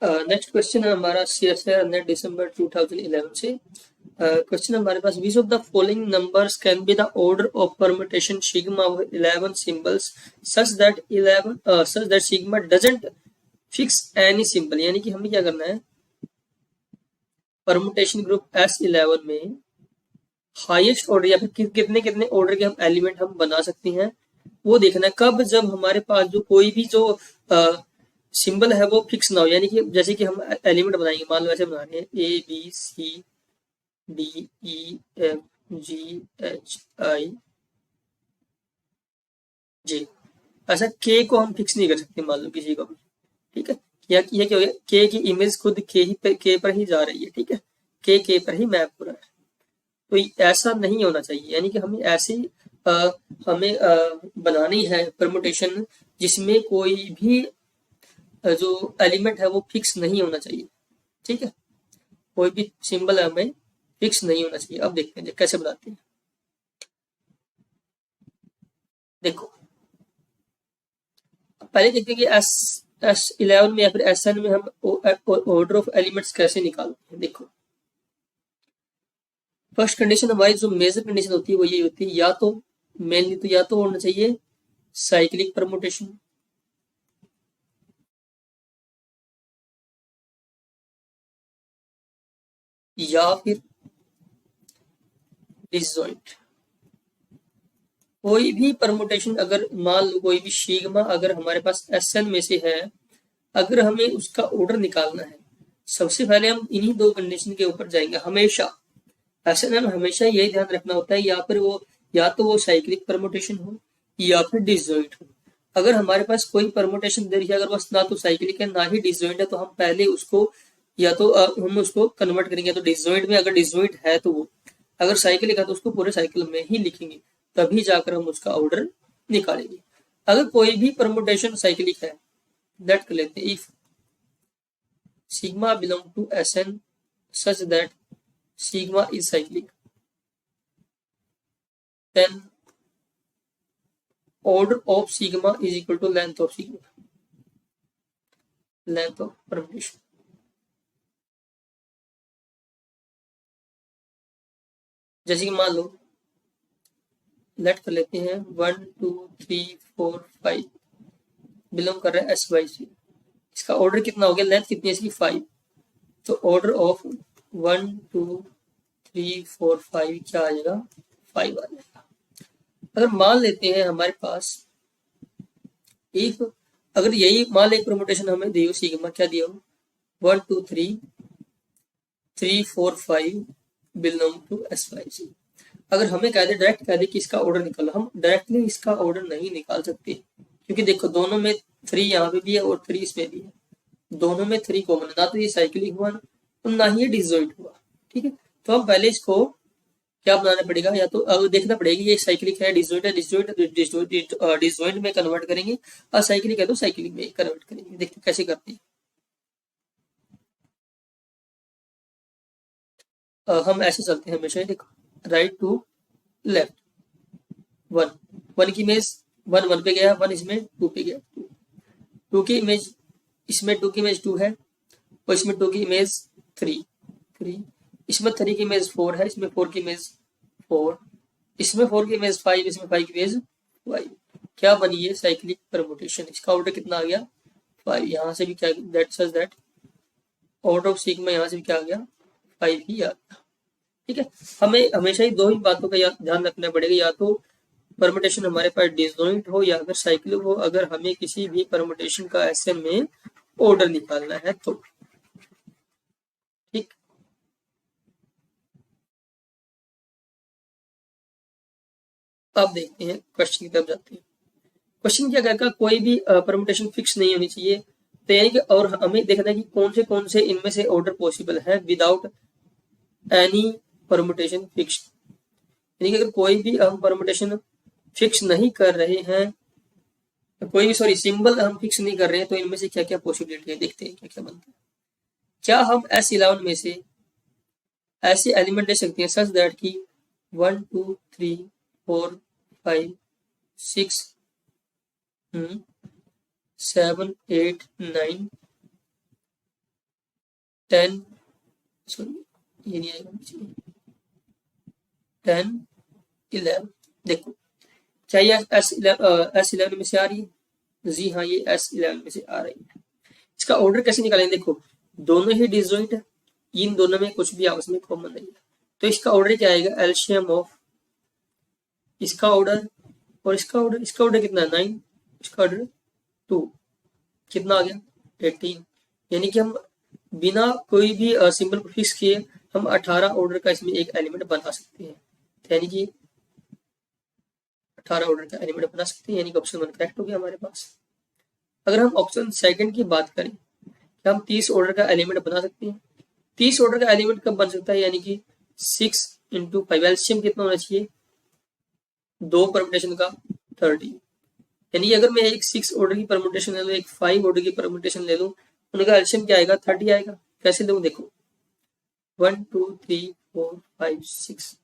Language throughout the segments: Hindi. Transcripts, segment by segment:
नेक्स्ट क्वेश्चन है हमारा CSIR अंदर दिसंबर 2011 से। क्वेश्चन हमारे पास, which of the following numbers can be the order of permutation sigma of 11 symbols such that sigma doesn't fix any symbol. यानी कि हमें क्या करना है, परमुटेशन ग्रुप S11 में हाईएस्ट ऑर्डर या फिर कितने कितने ऑर्डर के हम एलिमेंट हम बना सकते हैं वो देखना है। कब, जब हमारे पास जो कोई भी जो सिंबल है वो फिक्स ना हो। यानी कि जैसे कि हम एलिमेंट बनाएंगे, मान लो ऐसे बना रहे हैं ABCDEFGHIJ, ऐसा के को हम फिक्स नहीं कर सकते मान लो किसी को भी, ठीक है। या ये क्या हो गया, के की इमेज खुद के पर ही जा रही है, ठीक है, के पर ही मैप हो रहा है। तो ऐसा नहीं होना चाहिए। यानी कि हमें ऐसी हमें बनानी है परमुटेशन जिसमें कोई भी जो एलिमेंट है वो फिक्स नहीं होना चाहिए, ठीक है। कोई भी सिंबल हमें फिक्स नहीं होना चाहिए। अब देखते हैं कैसे बनाते हैं। देखो पहले देखते हैं कि S11 में या फिर SN में हम ऑर्डर ऑफ एलिमेंट्स कैसे निकालते हैं। देखो फर्स्ट कंडीशन हमारी जो मेजर कंडीशन होती है वो ये होती है, या तो मेनली तो या तो होना चाहिए साइक्लिक परमुटेशन, या फिर डिसजॉइंट। कोई भी परमुटेशन अगर मान लो कोई भी सिग्मा अगर हमारे पास SN में से है, अगर हमें उसका ऑर्डर निकालना है सबसे पहले हम इन्हीं दो कंडीशन के ऊपर जाएंगे हमेशा। SN में हमेशा यही ध्यान रखना होता है, या तो वो साइक्लिक परमुटेशन हो या फिर डिसजॉइंट हो। अगर हमारे पास कोई परमुटेशन दे रही है, अगर बस ना तो साइक्लिक है ना ही डिसजॉइंट है, तो हम पहले उसको या तो हम उसको कन्वर्ट करेंगे तो डिसजॉइंट में। अगर डिसजॉइंट है तो वो, अगर साइक्लिक है तो उसको पूरे साइकिल में ही लिखेंगे, तभी जाकर हम उसका ऑर्डर निकालेंगे। अगर कोई भी परमुटेशन साइक्लिक है, दैट कर लेते हैं, if sigma belong to SN such that sigma is cyclic, then order of sigma is equal to length of sigma, length of permutation। जैसे कि मान लो लेट कर लेते हैं 1 2 3 4 5 बिलोंग कर रहा है SYC। इसका ऑर्डर कितना हो गया, लेंथ कितनी है इसकी 5, तो ऑर्डर ऑफ 1 2 3 4 5 क्या आ जाएगा, 5 आ जाएगा। अगर मान लेते हैं हमारे पास इफ, अगर यही मान ले परमुटेशन हमें दियो सिग्मा क्या दिया हो 1 2 3 3 4 5 बिलोंग टू SYC। अगर हमें कह दे डायरेक्ट कह दे कि इसका ऑर्डर निकालो, हम डायरेक्टली इसका ऑर्डर नहीं निकाल सकते, क्योंकि देखो दोनों में 3 यहाँ पे भी है और 3 इसमें भी है, दोनों में 3 कॉमन है, ना तो ये साइक्लिक हुआ तो ना ही ये डिसजॉइंट हुआ, ठीक है। तो हम पहले इसको क्या बनाना पड़ेगा, या तो अब देखना पड़ेगा ये साइक्लिक है डिसजॉइंट है, डिसजॉइंट में कन्वर्ट करेंगे, और साइक्लिक है तो साइक्लिक में कन्वर्ट करेंगे। देखते कैसे करते हैं। हम ऐसे चलते हैं हमेशा, देखो राइट टू लेफ्ट, 1 1 की इमेज 1 1 पे गया, 1 इसमें 2 पे गया, 2 की इमेज इसमें 2 की इमेज 2 है, और इसमें 2 की इमेज 3 3, इसमें 3 की इमेज 4 है, इसमें 4 की इमेज 4, इसमें 4 की इमेज 5, इसमें 5 की इमेज 5। क्या बनी है, साइक्लिक परमुटेशन। इसका ऑर्डर कितना आ गया 5, यहाँ से भी क्या that such that order of sigma यहाँ से भी क्या आ गया 5 ही आ गया, ठीक है। हमें हमेशा ही दो ही बातों का ध्यान रखना पड़ेगा, या तो परमुटेशन हमारे पास डिसजॉइंट हो या फिर साइक्लिक हो, अगर हमें किसी भी परमुटेशन का SN में ऑर्डर निकालना है तो, ठीक। अब देखते हैं क्वेश्चन की तरफ जाते हैं। क्वेश्चन क्या कहेगा, कोई भी परमुटेशन फिक्स नहीं होनी चाहिए, तो यानी कि और हमें देखना है कि कौन से इनमें से ऑर्डर पॉसिबल है विदाउट एनी परमुटेशन फिक्स। यानी कि अगर कोई भी हम परमुटेशन फिक्स नहीं कर रहे हैं, कोई भी सॉरी सिंबल हम फिक्स नहीं कर रहे हैं, तो इनमें से क्या क्या पॉसिबिलिटी है, देखते हैं क्या क्या बनता है। क्या हम S11 में से ऐसे एलिमेंट ले सकते हैं सच दैट की 1 2 3 4 5 6 7 8 9 10, सॉरी ये नहीं आएगा, 10, 11। देखो क्या ये S11 में से आ रही है? जी हाँ, ये S11 में से आ रही है। इसका ऑर्डर कैसे निकालेंगे? देखो दोनों ही डिसजॉइंट है, इन दोनों में कुछ भी आपस में कॉमन नहीं है, तो इसका ऑर्डर क्या आएगा? एलसीएम ऑफ इसका ऑर्डर और इसका ऑर्डर। इसका ऑर्डर कितना है? 9, इसका ऑर्डर 2, कितना आ गया? 18। यानी कि हम बिना कोई भी सिंबल फिक्स किए हम 18 ऑर्डर का इसमें एक एलिमेंट बना सकते हैं। यानी कि 18 ऑर्डर का एलिमेंट बना सकते हैं, यानी कि ऑप्शन 1 करेक्ट हो गया हमारे पास। अगर हम ऑप्शन सेकंड की बात करें कि हम 30 ऑर्डर का एलिमेंट बना सकते हैं। 30 ऑर्डर का एलिमेंट कब बन सकता है? यानी कि 6 × 5, एलसीएम कितना होना चाहिए? 2 परमुटेशन का 30। यानी अगर मैं एक 6 ऑर्डर की परमुटेशन ले लूँ, एक 5 ऑर्डर की परमुटेशन ले लूँ, उनका एलसीएम क्या आएगा? 30 आएगा। कैसे लूँ? देखो 1 2 3 4 5 6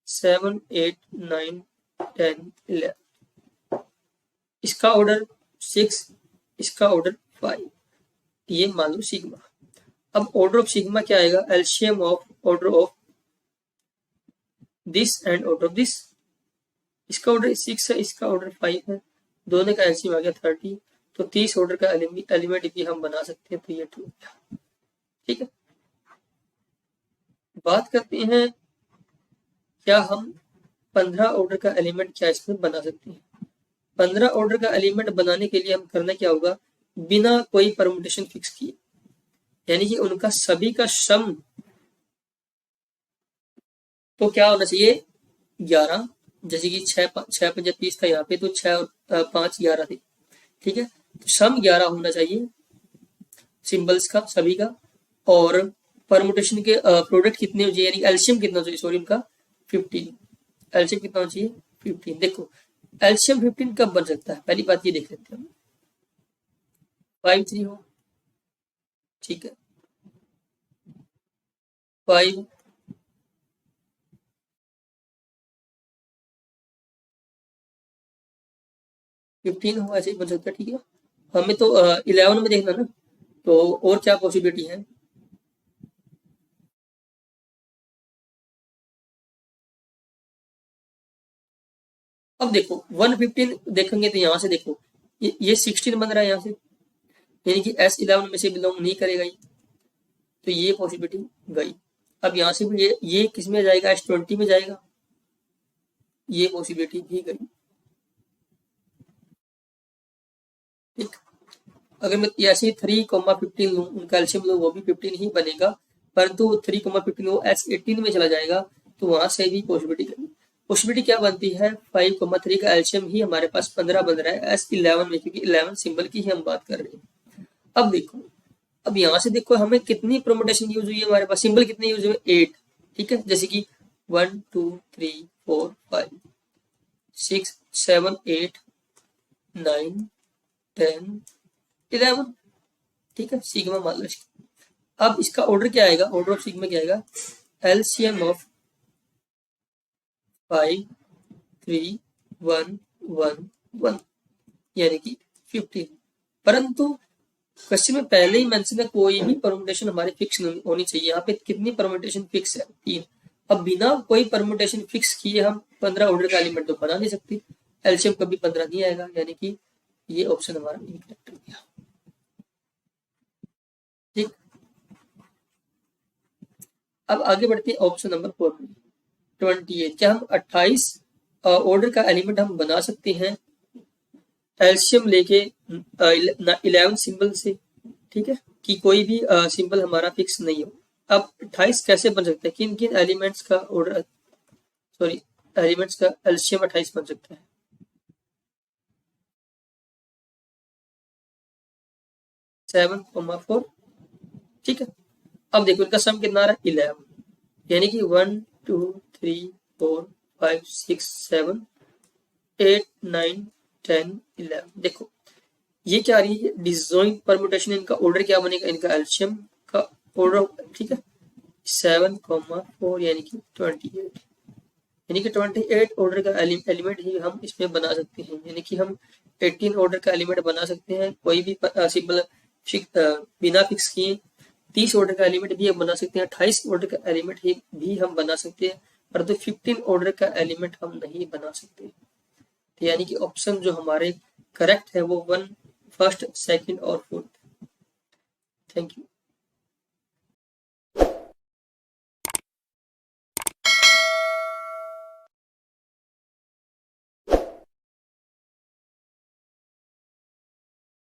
7 8 9 10 11। इसका ऑर्डर 6, इसका ऑर्डर 5, ये मान लो सिग्मा। अब ऑर्डर ऑफ सिग्मा क्या आएगा? LCM of order of this and order of this. इसका ऑर्डर 6 है, इसका ऑर्डर 5 है, दोनों का एलसीएम आ गया 30, तो 30 ऑर्डर का एलिमेंट भी हम बना सकते हैं, तो ये 2 हो गया। ठीक है, बात करते हैं क्या हम 15 ऑर्डर का एलिमेंट क्या इसमें बना सकते हैं? 15 ऑर्डर का एलिमेंट बनाने के लिए हम करना क्या होगा? बिना कोई परमुटेशन फिक्स किए, यानी कि उनका सभी का सम तो क्या होना चाहिए? 11। जैसे कि 6 5 30 था यहाँ पे, तो 6 और 5 11 थे। ठीक है, तो सम 11 होना चाहिए सिंबल्स का सभी का, और परमुटेशन के प्रोडक्ट कितने हो चाहिए, यानी एलसीएम कितना चाहिए? सॉरी उनका 15। एलसीएम कितना होना चाहिए? 15। देखो एलसीएम 15 कब बन सकता है? पहली बात ये देख लेते हैं। 5 3 हो, ठीक है, 5 15 हो, ऐसे ही बन सकता है। ठीक है, हमें तो 11 में देखना ना, तो और क्या पॉसिबिलिटी है? अब देखो 115 देखेंगे तो यहाँ से देखो ये 16 बन रहा है यहाँ से, यानी कि S11 में से बिलोंग नहीं करेगा ये, तो ये पॉसिबिलिटी गई। अब यहाँ से भी ये किस में जाएगा? S20 में जाएगा, ये पॉसिबिलिटी भी गई। ठीक, अगर मैं ऐसे ही 3,15 लूँ, उनका एलसीएम लूँ, वो भी 15 ही बनेगा, परंतु 3,15 वो S18 में चला जाएगा, तो वहां से भी पॉसिबिलिटी गई। पॉसिबिलिटी क्या बनती है? 5,3 का एलसीएम ही हमारे पास 15 बन रहा है S11 में, क्योंकि 11 सिंबल की ही हम बात कर रहे हैं। अब देखो, अब यहाँ से देखो हमें कितनी परमुटेशन यूज हुई है, हमारे पास सिंबल कितने यूज हुए? 8। ठीक है, जैसे कि 1 2 3 4 5 6 7 8 9 10 11। ठीक है, सिग्मा मान लो। अब इसका ऑर्डर क्या आएगा? ऑर्डर ऑफ सिग्मा क्या आएगा? एलसीएम ऑफ 5 3 1 1 1, यानी कि 15। परंतु क्वेश्चन में पहले ही मेंशन है कोई भी परमुटेशन हमारी फिक्स नहीं होनी चाहिए। यहाँ पे कितनी परमुटेशन फिक्स है? 3। अब बिना कोई परमुटेशन फिक्स किए हम 15 ऑर्डर का एलिमेंट तो बना नहीं सकते, एलसीएम कभी 15 नहीं आएगा, यानी कि ये ऑप्शन हमारा इनकरेक्ट हो गया। ठीक, अब आगे बढ़ते हैं ऑप्शन नंबर 4 में, 28। क्या हम 28 ऑर्डर का एलिमेंट हम बना सकते हैं एलसीएम लेके 11 सिंबल से? ठीक है, कि कोई भी सिंबल हमारा फिक्स नहीं हो। अब 28 कैसे बन सकता है? किन किन एलिमेंट्स का ऑर्डर, सॉरी एलिमेंट्स का एलसीएम 28 बन सकता है? 7,4। ठीक है, अब देखो इनका सम कितना आ रहा है? 11, यानी कि 1 2 3 4 5 6 7 8 9 10 11। देखो ये क्या आ रही है? Disjoint permutation. इनका ऑर्डर क्या बनेगा? इनका एलसीएम का ऑर्डर, ठीक है, 7,4 यानी कि 28, यानी कि 28 ऑर्डर का एलिमेंट ही हम इसमें बना सकते हैं, यानी कि हम 18 ऑर्डर का एलिमेंट बना सकते हैं कोई भी सिंबल बिना फिक्स किए, 30 ऑर्डर का एलिमेंट भी हम बना सकते हैं, 28 ऑर्डर का एलिमेंट भी हम बना सकते हैं, परंतु 15 ऑर्डर का एलिमेंट हम नहीं बना सकते। तो यानी कि ऑप्शन जो हमारे करेक्ट है वो 1, फर्स्ट, सेकंड और फोर्थ। Thank you.